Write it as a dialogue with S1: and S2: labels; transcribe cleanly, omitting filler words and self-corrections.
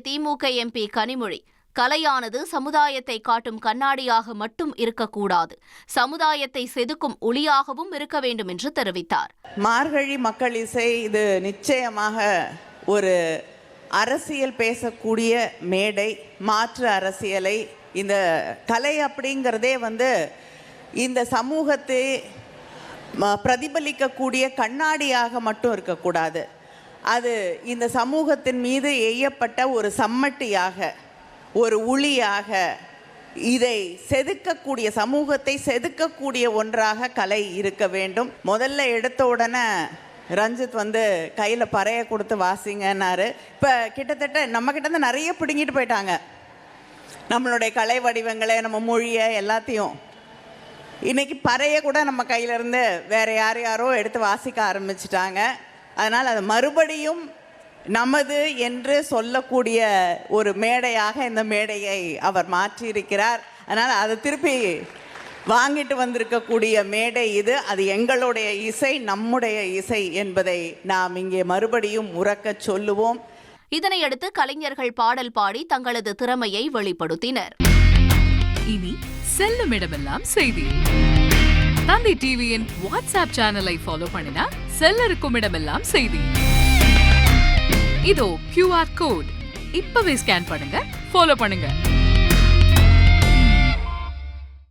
S1: திமுக MP Kanimozhi, கலையானது சமுதாயத்தை காட்டும் கண்ணாடியாக மட்டும் இருக்கக்கூடாது, சமுதாயத்தை செதுக்கும் ஒளியாகவும் இருக்க வேண்டும் என்று தெரிவித்தார்.
S2: மார்கழி மக்கள் இசை இது நிச்சயமாக ஒரு அரசியல் பேசக்கூடிய மேடை, மாற்று அரசியலை, இந்த கலை அப்படிங்கிறதே இந்த சமூகத்தை பிரதிபலிக்கக்கூடிய கண்ணாடியாக மட்டும் இருக்கக்கூடாது. அது இந்த சமூகத்தின் மீது எய்யப்பட்ட ஒரு சம்மட்டியாக, ஒரு உளியாக, இதை செதுக்கக்கூடிய, சமூகத்தை செதுக்கக்கூடிய ஒன்றாக கலை இருக்க வேண்டும். முதல்ல எடுத்த உடனே ரஞ்சித் கையில் பறைய கொடுத்து வாசிங்கன்னாரு. இப்போ கிட்டத்தட்ட நம்ம கிட்ட நிறைய பிடுங்கிட்டு போயிட்டாங்க, நம்மளுடைய கலை வடிவங்களை, நம்ம மொழியை எல்லாத்தையும். இன்னைக்கு பறைய கூட நம்ம கையிலேருந்து வேற யாரோ எடுத்து வாசிக்க ஆரம்பிச்சிட்டாங்க. அதனால் அது மறுபடியும் நமது என்று சொல்லக்கூடிய ஒரு மேடையாக இந்த மேடையை அவர் மாற்றியிருக்கிறார். அதனால் அதை திருப்பி வாங்கிட்டு வந்திருக்கக்கூடிய மேடை இது. அது எங்களுடைய இசை, நம்முடைய இசை என்பதை நாம் இங்கே மறுபடியும் உரக்க சொல்லுவோம்.
S1: இதனையடுத்து கலைஞர்கள் பாடல் பாடி தங்களது திறமையை வெளிப்படுத்தினர்.
S3: இனி செல்லும் இடமெல்லாம் செய்தி. தந்தி டிவியின் வாட்ஸ்அப் சேனலை ஃபாலோ பண்ணினா செல்லருக்கும் இடமெல்லாம் செய்தி. இதோ QR கோட், இப்பவே ஸ்கேன் பண்ணுங்க, ஃபாலோ பண்ணுங்க.